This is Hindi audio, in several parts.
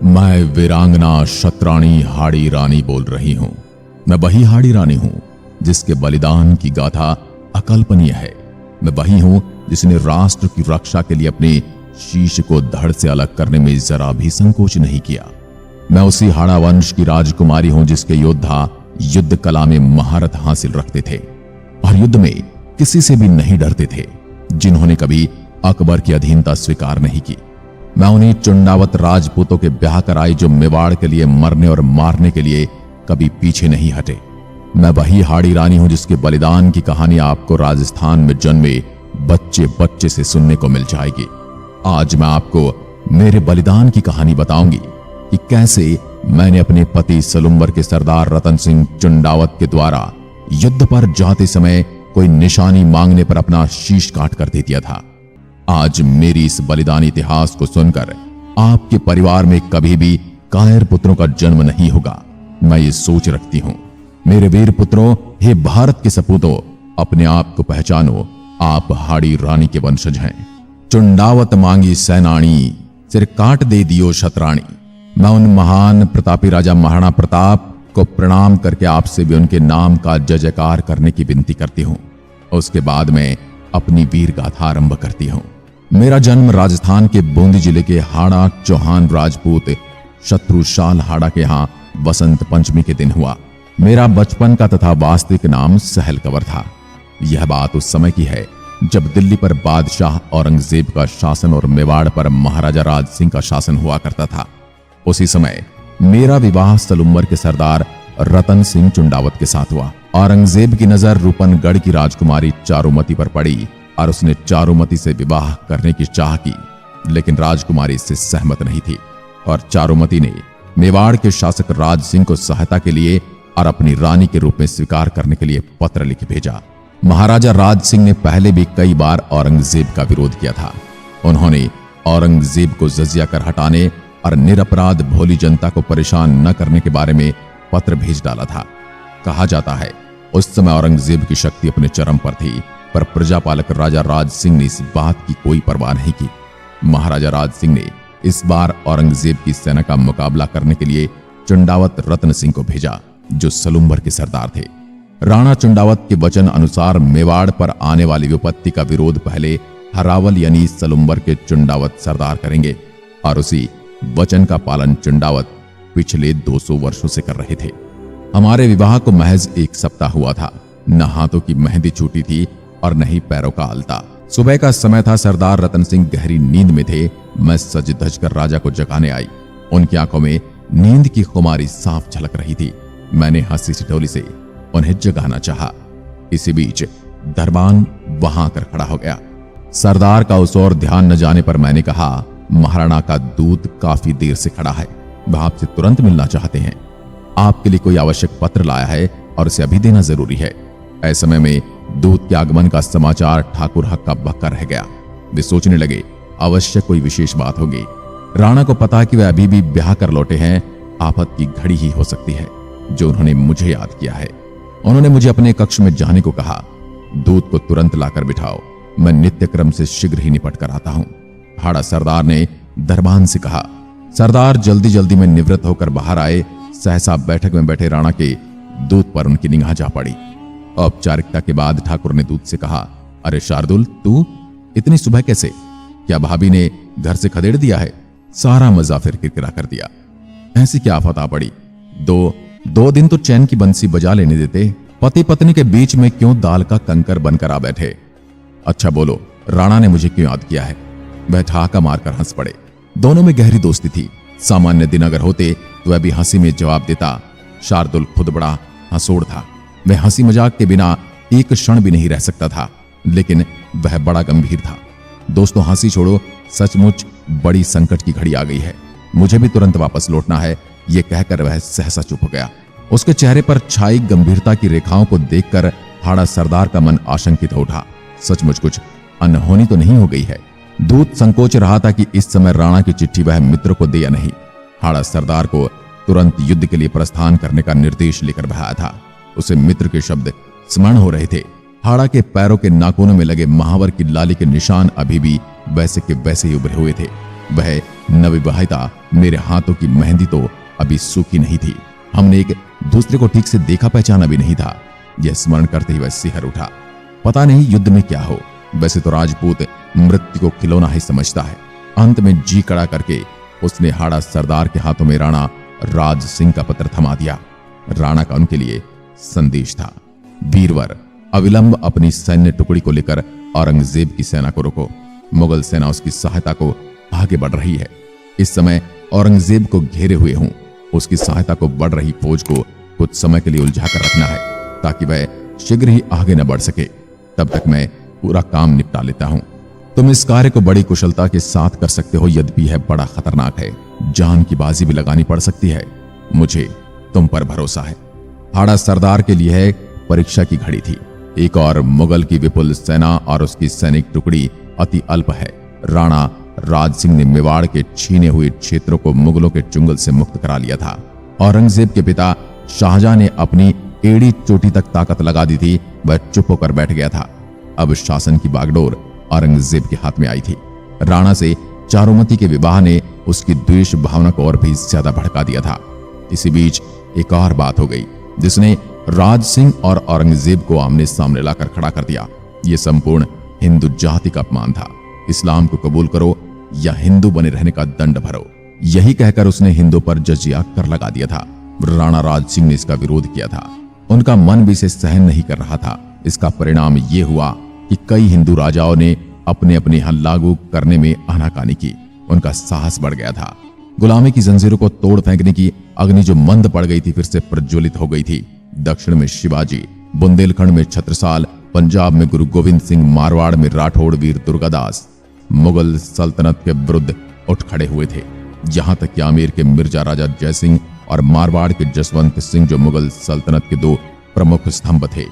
मैं वीरांगना शतराणी हाड़ी रानी बोल रही हूं। मैं वही हाड़ी रानी हूं जिसके बलिदान की गाथा अकल्पनीय है। मैं वही हूं जिसने राष्ट्र की रक्षा के लिए अपने शीश को धड़ से अलग करने में जरा भी संकोच नहीं किया। मैं उसी हाड़ा वंश की राजकुमारी हूं जिसके योद्धा युद्ध कला में महारत हासिल रखते थे और युद्ध में किसी से भी नहीं डरते थे, जिन्होंने कभी अकबर की अधीनता स्वीकार नहीं की। मैं उन्हीं चुंडावत राजपूतों के ब्याह कराई जो मेवाड़ के लिए मरने और मारने के लिए कभी पीछे नहीं हटे। मैं वही हाड़ी रानी हूं जिसके बलिदान की कहानी आपको राजस्थान में जन्मे बच्चे बच्चे से सुनने को मिल जाएगी। आज मैं आपको मेरे बलिदान की कहानी बताऊंगी कि कैसे मैंने अपने पति सलुम्बर के सरदार रतन सिंह चुंडावत के द्वारा युद्ध पर जाते समय कोई निशानी मांगने पर अपना शीश काट कर दे दिया था। आज मेरी इस बलिदान इतिहास को सुनकर आपके परिवार में कभी भी कायर पुत्रों का जन्म नहीं होगा। मैं ये सोच रखती हूं। मेरे वीर पुत्रों, हे भारत के सपूतों, अपने आप को पहचानो। आप हाड़ी रानी के वंशज हैं। चुंडावत मांगी सैनानी, सिर काट दे दियो शतराणी। मैं उन महान प्रतापी राजा महाराणा प्रताप को प्रणाम करके आपसे भी उनके नाम का जय जयकार करने की विनती करती हूं। उसके बाद में अपनी वीर गाथा आरंभ करती हूं। मेरा जन्म राजस्थान के बूंदी जिले के हाड़ा चौहान राजपूत शत्रुशाल हाड़ा के यहां वसंत पंचमी के दिन हुआ। मेरा बचपन का तथा वास्तविक नाम सहल कंवर था। यह बात उस समय की है जब दिल्ली पर बादशाह औरंगजेब का शासन और मेवाड़ पर महाराजा राज सिंह का शासन हुआ करता था। उसी समय मेरा विवाह सलुम्बर के सरदार रतन सिंह चुंडावत के साथ हुआ। औरंगजेब की नजर रूपनगढ़ की राजकुमारी चारुमती पर पड़ी और उसने चारुमती से विवाह करने की चाह की, लेकिन राजकुमारी इससे सहमत नहीं थी और चारुमती ने मेवाड़ के शासक राज सिंह को सहायता के लिए और अपनी रानी के रूप में स्वीकार करने के लिए पत्र लिख भेजा। महाराजा राज सिंह ने पहले भी कई बार औरंगजेब का विरोध किया था। उन्होंने औरंगजेब को जजिया कर हटाने और निरपराध भोली जनता को परेशान न करने के बारे में पत्र भेज डाला था। कहा जाता है उस समय औरंगजेब की शक्ति अपने चरम पर थी, पर प्रजापालक राजा राज सिंह ने इस बात की कोई परवाह नहीं की। महाराजा राज सिंह ने इस बार औरंगजेब की सेना का मुकाबला करने के लिए चुंडावत रतन सिंह को भेजा, जो सलुम्बर के सरदार थे। राणा चुंडावत के वचन अनुसार मेवाड़ पर आने वाली विपत्ति का विरोध पहले हरावल यानी सलुम्बर के चुंडावत सरदार करेंगे और उसी वचन का पालन चुंडावत पिछले 200 वर्षों से कर रहे थे। हमारे विवाह को महज 1 सप्ताह हुआ था। न हाथों की मेहंदी छूटी थी और न ही पैरों का अलता। सुबह का समय था। सरदार रतन सिंह गहरी नींद में थे। मैं सज धज कर राजा को जगाने आई। उनकी आंखों में नींद की खुमारी साफ झलक रही थी। मैंने हंसी ठिठोली से उन्हें जगाना चाहा। इसी बीच दरबान वहां आकर खड़ा हो गया। सरदार का उस ओर ध्यान न जाने पर मैंने कहा, महाराणा का दूत काफी देर से खड़ा है, वह आपसे तुरंत मिलना चाहते हैं। आपके लिए कोई आवश्यक पत्र लाया है और उसे अभी देना जरूरी है। ऐसे समय में दूत के आगमन का समाचार ठाकुर हक्का बक्का रह गया। वे सोचने लगे अवश्य कोई विशेष बात होगी। राणा को पता कि वे अभी भी ब्याह कर लौटे हैं। आफत की घड़ी ही हो सकती है जो उन्होंने मुझे याद किया है। उन्होंने मुझे अपने कक्ष में जाने को कहा। दूत को तुरंत लाकर बिठाओ, मैं नित्य क्रम से शीघ्र ही निपट कर आता हूं। हाड़ा सरदार ने दरबान से कहा। सरदार जल्दी जल्दी में निवृत्त होकर बाहर आए। सहसा बैठक में बैठे राणा के दूत पर उनकी निगाह जा पड़ी। औपचारिकता के बाद ठाकुर ने दूत से कहा, अरे शार्दुल, तू इतनी सुबह कैसे? क्या भाभी ने घर से खदेड़ दिया है? सारा मजा फिर किरकिरा कर दिया। ऐसी क्या आफत आ पड़ी? दो दिन तो चैन की बंसी बजा लेने देते। पति पत्नी के बीच में क्यों दाल का कंकर बनकर आ बैठे? अच्छा बोलो, राणा ने मुझे क्यों याद किया है? वह ठहाका मारकर हंस पड़े। दोनों में गहरी दोस्ती थी। सामान्य दिन अगर होते तो वह भी हंसी में जवाब देता। शार्दुल खुद बड़ा हंसोड़ था। वह हंसी मजाक के बिना एक क्षण भी नहीं रह सकता था, लेकिन वह बड़ा गंभीर था। दोस्तों, हंसी छोड़ो, सचमुच बड़ी संकट की घड़ी आ गई है। मुझे भी तुरंत वापस लौटना है। यह कहकर वह सहसा चुप हो गया। उसके चेहरे पर छाई गंभीरता की रेखाओं को देखकर हाड़ा सरदार का मन आशंकित हो उठा। सचमुच कुछ अनहोनी तो नहीं हो गई है? दूत संकोच रहा था कि इस समय राणा की चिट्ठी वह मित्र को दे या नहीं। हाड़ा सरदार को तुरंत युद्ध के लिए प्रस्थान करने का निर्देश लेकर वह आया था। उसे मित्र के शब्द स्मरण हो रहे थे। हाड़ा के पैरों के नाखूनों में लगे महावर की लाली के निशान अभी भी वैसे के वैसे ही उभरे हुए थे। वह नवविवाहिता मेरे हाथों की मेहंदी तो अभी सूखी नहीं थी। हमने एक दूसरे को ठीक से देखा पहचाना भी नहीं था। यह स्मरण करते ही वह सिहर उठा। पता नहीं युद्ध में क्या हो, वैसे तो राजपूत मृत्यु को खिलौना ही समझता है। अंत में जी कड़ा करके उसने हाड़ा सरदार के हाथों में राणा राज सिंह का पत्र थमा दिया। राणा का उनके लिए संदेश था, वीरवर, अविलंब अपनी सैन्य टुकड़ी को लेकर औरंगजेब की सेना को रोको। मुगल सेना उसकी सहायता को आगे बढ़ रही है। इस समय औरंगजेब को घेरे हुए हूं। उसकी सहायता को बढ़ रही फौज को कुछ समय के लिए उलझा कर रखना है ताकि वह शीघ्र ही आगे न बढ़ सके। तब तक मैं पूरा काम निपटा लेता हूं। तुम इस कार्य को बड़ी कुशलता के साथ कर सकते हो, यद्यपि यह बड़ा खतरनाक है। जान की बाजी भी लगानी पड़ सकती है। मुझे तुम पर भरोसा है। हाड़ा सरदार के लिए है परीक्षा की घड़ी थी। एक और मुगल की विपुल सेना और उसकी सैनिक टुकड़ी अति अल्प है। राणा राज सिंह ने मेवाड़ के छीने हुए क्षेत्रों को मुगलों के चुंगल से मुक्त करा लिया था। औरंगजेब के पिता शाहजहां ने अपनी एड़ी चोटी तक ताकत लगा दी थी। वह चुप होकर बैठ गया था। अब शासन की बागडोर औरंगजेब के हाथ में आई थी। राणा से चारुमती के विवाह ने उसकी द्वेष भावना को और भी ज्यादा भड़का दिया था। इसी बीच एक और बात हो गई जिसने राज सिंह और औरंगजेब को आमने सामने लाकर खड़ा कर दिया। यह संपूर्ण हिंदू जाति का अपमान था। इस्लाम को कबूल करो या हिंदू बने रहने का दंड भरो, यही कहकर उसने हिंदू पर जजिया कर लगा दिया था। राणा राज सिंह ने इसका विरोध किया था। उनका मन भी इसे सहन नहीं कर रहा था। इसका परिणाम यह हुआ कि कई हिंदू राजाओं ने अपने अपने यहाँ लागू करने में आनाकानी की। उनका साहस बढ़ गया था। गुलामी की जंजीरों को तोड़ फेंकने की अग्नि जो मंद पड़ गई थी फिर से प्रज्वलित हो गई थी। दक्षिण में शिवाजी, बुंदेलखंड में छत्रसाल, पंजाब में गुरु गोविंद सिंह, मारवाड़ में राठौड़ वीर दुर्गादास मुगल सल्तनत के विरुद्ध उठ खड़े हुए थे। यहां तक कि आमेर के मिर्जा राजा जयसिंह और मारवाड़ के जसवंत सिंह जो मुगल सल्तनत के दो प्रमुख स्तंभ थे,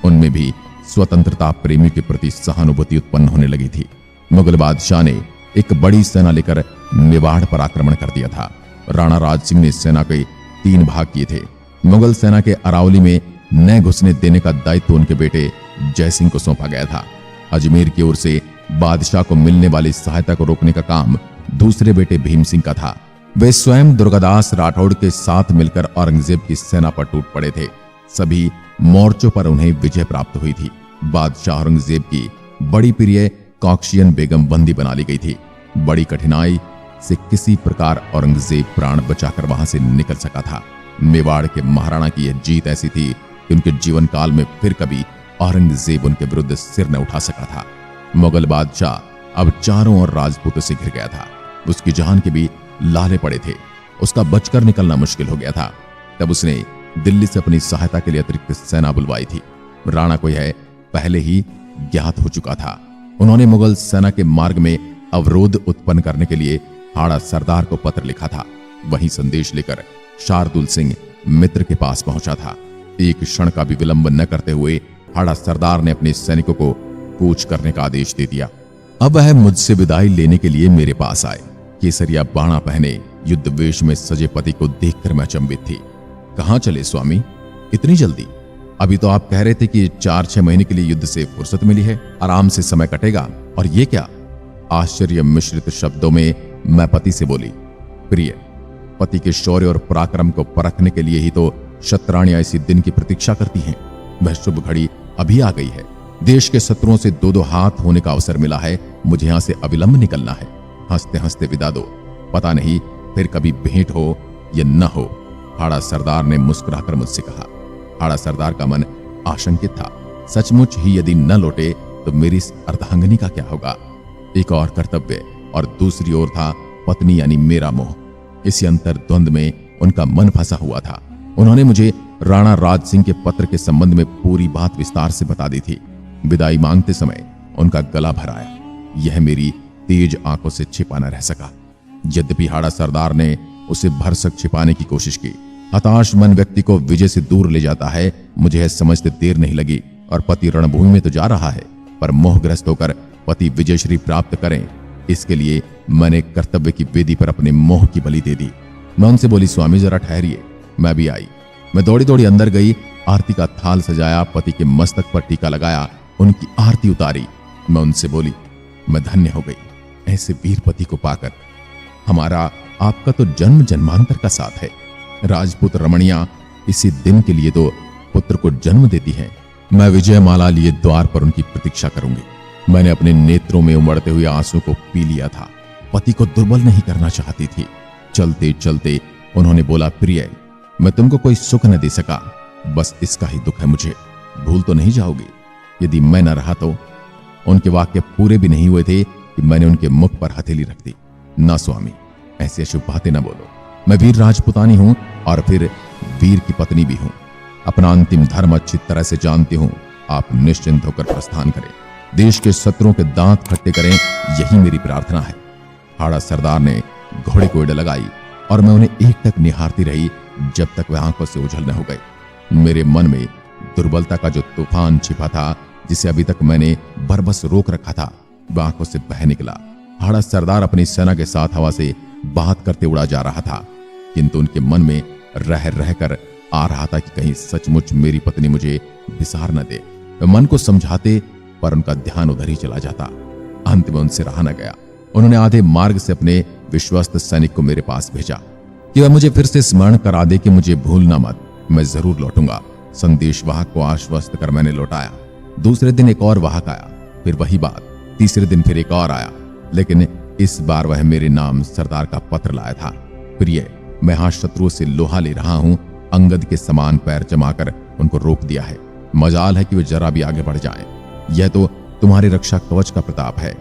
उनमें भी स्वतंत्रता प्रेमी के प्रति सहानुभूति उत्पन्न होने लगी थी। मुगल बादशाह ने एक बड़ी सेना लेकर मेवाड़ पर आक्रमण कर दिया था। राणा राज सिंह ने सेना के 3 भाग किए थे। मुगल सेना के अरावली में न घुसने देने का दायित्व उनके बेटे जयसिंह को सौंपा गया था। अजमेर की ओर से बादशाह को मिलने वाली सहायता को रोकने का काम दूसरे बेटे भीम सिंह का था। वे स्वयं दुर्गादास राठौड़ के साथ मिलकर औरंगजेब की सेना पर टूट पड़े थे। सभी मोर्चों पर उन्हें विजय प्राप्त हुई थी। बादशाह औरंगजेब की बड़ी प्रिय कॉक्शियन बेगम बंदी बना ली गई थी। बड़ी कठिनाई से किसी प्रकार औरंगजेब प्राण बचाकर वहां से निकल सका था। मेवाड़ के महाराणा की यह जीत ऐसी थी कि उनके जीवन काल में फिर कभी औरंगजेब उनके विरुद्ध सिर न उठा सका था। मुगल बादशाह अब चारों ओर राजपूतों से घिर गया था। उसकी जान के भी लाले पड़े थे। उसका बचकर निकलना मुश्किल हो गया था। तब उसने दिल्ली से अपनी सहायता के लिए अतिरिक्त सेना बुलवाई थी। राणा को यह पहले ही ज्ञात हो चुका था। उन्होंने मुगल सेना के मार्ग में अवरोध उत्पन्न करने के लिए हाड़ा सरदार को पत्र लिखा था। वही संदेश लेकर शार्दुल सिंह मित्र के पास पहुंचा था। एक क्षण का भी विलंब न करते हुए हाड़ा सरदार ने अपने सैनिकों को कूच करने का आदेश दे दिया। अब वह मुझसे विदाई लेने के लिए मेरे पास आए। केसरिया बाणा पहने युद्ध वेश में सजे पति को देखकर मैं अचंभित थी। कहां चले स्वामी, इतनी जल्दी? अभी तो आप कह रहे थे कि 4-6 महीने के लिए युद्ध से फुर्सत मिली है, आराम से समय कटेगा, और ये क्या? आश्चर्य मिश्रित शब्दों में मैं पति से बोली, प्रिय, पति के शौर्य और पराक्रम को परखने के लिए ही तो क्षत्राणियां इसी दिन की प्रतीक्षा करती हैं। वह शुभ घड़ी अभी आ गई है। देश के शत्रुओं से 2-2 हाथ होने का अवसर मिला है। मुझे यहां से अविलंब निकलना है। हंसते हंसते विदा दो, पता नहीं फिर कभी भेंट हो या न हो। हाड़ा सरदार ने मुस्कुराकर मुझसे कहा। हाड़ा सरदार का मन आशंकित था। सचमुच ही यदि न लौटे तो मेरी इस अर्धांगिनी का क्या होगा? एक और कर्तव्य और दूसरी ओर था पत्नी यानी मेरा मोह। इसी अंतर द्वंद में उनका मन फंसा हुआ था। उन्होंने मुझे राणा राज सिंह के पत्र के संबंध में पूरी बात विस्तार से बता दी थी। विदाई मांगते समय उनका गला भर आया। यह मेरी तेज आंखों से छिपा न रह सका। यद्यपि हाड़ा सरदार ने उसे भरसक छिपाने की कोशिश की। हताश मन व्यक्ति को विजय से दूर ले जाता है। मुझे यह समझते देर नहीं लगी और पति रणभूमि में तो जा रहा है, पर मोहग्रस्त होकर पति विजयश्री प्राप्त करें, इसके लिए मैंने कर्तव्य की वेदी पर अपने मोह की बलि दे दी। मैं उनसे बोली, स्वामी जरा ठहरिए। मैं भी आई। मैं दौड़ी दौड़ी अंदर गई, आरती का थाल सजाया, पति के मस्तक पर टीका लगाया, उनकी आरती उतारी। मैं उनसे बोली, मैं धन्य हो गई। ऐसे वीर पति को पाकर हमारा आपका तो जन्म जन्मांतर का साथ है। राजपूत रमणियां इसी दिन के लिए तो पुत्र को जन्म देती हैं। मैं विजयमाला लिए द्वार पर उनकी प्रतीक्षा करूंगी। मैंने अपने नेत्रों में उमड़ते हुए आंसू को पी लिया था। पति को दुर्बल नहीं करना चाहती थी। चलते चलते उन्होंने बोला, प्रिय, मैं तुमको कोई सुख न दे सका, बस इसका ही दुख है मुझे। भूल तो नहीं जाओगी यदि मैं न रहा तो? उनके वाक्य पूरे भी नहीं हुए थे कि मैंने उनके मुख पर हथेली रख दी। ना स्वामी, ऐसी अशुभ बातें न बोलो। मैं वीर राजपुतानी हूं और फिर वीर की पत्नी भी हूं। अपना अंतिम धर्म अच्छी तरह से जानती हूं। आप निश्चिंत होकर प्रस्थान करें। देश के शत्रुओं के दांत खट्टे करें, यही मेरी प्रार्थना है। हाड़ा सरदार ने घोड़े को एड़ लगाई और मैं उन्हें एकटक निहारती रही जब तक वह आंखों से ओझल न हो गए। मेरे मन में दुर्बलता का जो तूफान छिपा था, जिसे अभी तक मैंने बरबस रोक रखा था, वह आंखों से बह निकला। हाड़ा सरदार अपनी सेना के साथ हवा से बात करते उड़ा जा रहा था, किंतु उनके मन में रह रहकर आ रहा था कि कहीं सचमुच मेरी पत्नी मुझे विसार न दे। वे मन को समझाते पर उनका ध्यान उधर ही चला जाता। अंत में उनसे रहा न गया। उन्होंने आधे मार्ग से अपने विश्वस्त सैनिक को मेरे पास भेजा कि वह मुझे फिर से स्मरण करा दे कि मुझे भूलना मत, मैं जरूर लौटूंगा। संदेशवाहक को आश्वस्त कर मैंने लौटाया। दूसरे दिन एक और वाहक आया, फिर वही बात। तीसरे दिन फिर एक और आया, लेकिन इस बार वह मेरे नाम सरदार का पत्र लाया था। प्रिय, मैं यहां शत्रुओं से लोहा ले रहा हूं। अंगद के समान पैर जमाकर उनको रोक दिया है। मजाल है कि वे जरा भी आगे बढ़ जाएं। यह तो तुम्हारी रक्षा कवच का प्रताप है,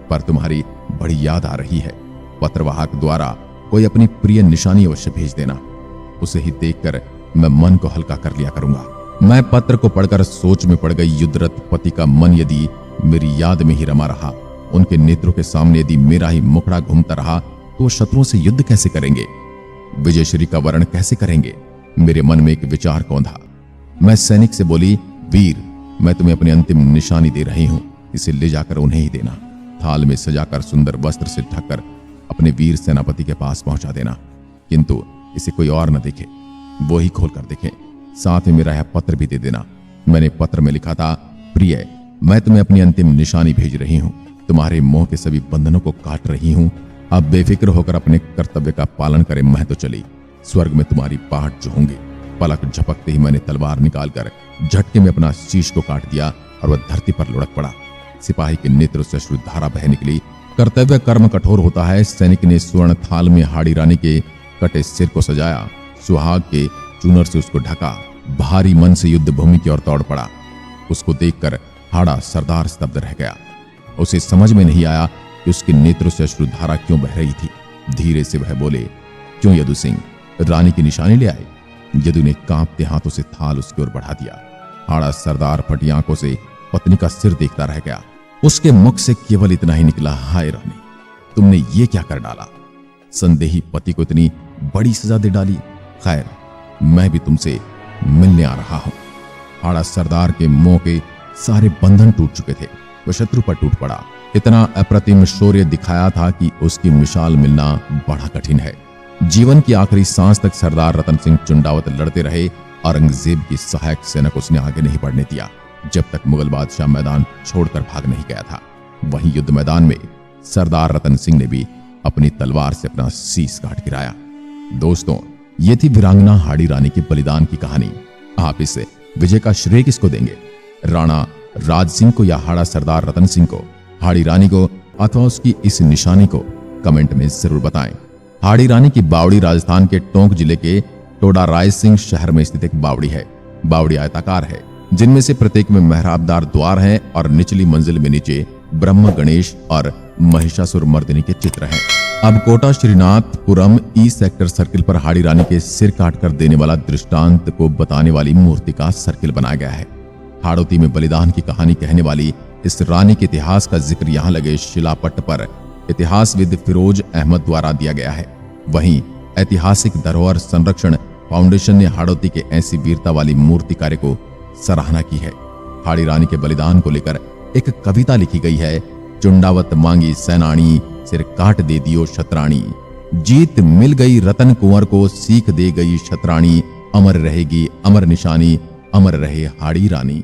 पर तुम्हारी बड़ी याद आ रही है। पत्रवाहक द्वारा कोई अपनी प्रिय निशानी अवश्य भेज देना। उसे ही देखकर मैं मन को हल्का कर लिया करूंगा। मैं पत्र को पढ़कर सोच में पड़ गई। युद्धरत पति का मन यदि मेरी याद में ही रमा रहा, उनके नेत्रों के सामने यदि मेरा ही मुखड़ा घूमता रहा, तो वो शत्रुओं से युद्ध कैसे करेंगे, विजयश्री का वर्ण कैसे करेंगे? मेरे मन में एक विचार कौंधा। मैं सैनिक से बोली, वीर, मैं तुम्हें अपनी अंतिम निशानी दे रही हूं, इसे ले जाकर उन्हें ही देना। थाल में सजाकर सुंदर वस्त्र से ढककर अपने वीर सेनापति के पास पहुंचा देना, किंतु इसे कोई और न देखे, वो ही खोल कर देखे। साथ में मेरा यह पत्र भी दे देना। मैंने पत्र में लिखा था, प्रिय, मैं तुम्हें अपनी अंतिम निशानी भेज रही हूं। तुम्हारे मोह के सभी बंधनों को काट रही हूं। अब बेफिक्र होकर अपने कर्तव्य का पालन करे। मैं तो चली, स्वर्ग में तुम्हारी पाट जो होंगे। पलक झपकते ही मैंने तलवार निकालकर झटके में अपना शीश को काट दिया और वह धरती पर लुढ़क पड़ा। सिपाही के नेत्रों से अश्रुधारा बह निकली। कर्तव्य कर्म कठोर होता है। सैनिक ने स्वर्ण थाल में हाड़ी रानी के कटे सिर को सजाया, सुहाग के चूनर से उसको ढका, भारी मन से युद्ध भूमि की ओर दौड़ पड़ा। उसको देखकर हाड़ा सरदार स्तब्ध रह गया। उसे समझ में नहीं आया कि उसके नेत्रों से अश्रुधारा क्यों बह रही थी। धीरे से वह बोले, क्यों यदु सिंह, रानी की निशानी ले आए? यदु ने कांपते हाथों से थाल उसकी ओर बढ़ा दिया। हाड़ा सरदार फटी आंखों से पत्नी का सिर देखता रह गया। उसके मुख से केवल इतना ही निकला, हाय रानी, तुमने ये क्या कर डाला? संदेही पति को इतनी बड़ी सजा दे डाली। खैर, मैं भी तुमसे मिलने आ रहा हूं। हाड़ा सरदार के मोह के सारे बंधन टूट चुके थे। वह शत्रु पर टूट पड़ा। इतना अप्रतिम शौर्य दिखाया था कि उसकी मिसाल मिलना बड़ा कठिन है। जीवन की आखिरी सांस तक सरदार रतन सिंह चुंडावत लड़ते रहे। औरंगजेब की सहायक सेना को उसने आगे नहीं बढ़ने दिया, जब तक मुगल बादशाह मैदान छोड़कर भाग नहीं गया था। वहीं युद्ध मैदान में सरदार रतन सिंह ने भी अपनी तलवार से अपना शीश काट गिराया। दोस्तों, ये थी वीरांगना हाड़ी रानी की बलिदान की कहानी। आप इस विजय का श्रेय किसको देंगे? राणा राज सिंह को या हाड़ा सरदार रतन सिंह को, हाड़ी रानी को अथवा उसकी इस निशानी को? कमेंट में जरूर बताएं। हाड़ी रानी की बावड़ी राजस्थान के टोंक जिले के टोडा राय सिंह शहर में स्थित एक बावड़ी है। बावड़ी आयताकार है, जिनमें से प्रत्येक में मेहराबदार द्वार हैं और निचली मंजिल में नीचे ब्रह्म, गणेश और महिषासुर मर्दिनी के चित्र हैं। अब Kota Shrinathpuram E sector circle पर हाड़ी रानी के सिर काटकर देने वाला दृष्टांत को बताने वाली मूर्ति का सर्किल बनाया गया है। हाड़ौती में बलिदान की कहानी कहने वाली इस रानी के इतिहास का जिक्र यहाँ लगे शिलापट्ट पर इतिहासविद फिरोज अहमद द्वारा दिया गया है। वहीं ऐतिहासिक धरोहर संरक्षण फाउंडेशन ने हाड़ौती के ऐसी वीरता वाली मूर्ति कार्य को सराहना की है। हाड़ी रानी के बलिदान को लेकर एक कविता लिखी गई है। चुंडावत मांगी सैनानी, सिर काट दे दियो शतरानी। जीत मिल गई रतन कुंवर को, सीख दे गई शतरानी। अमर रहेगी अमर निशानी, अमर रहे हाड़ी रानी।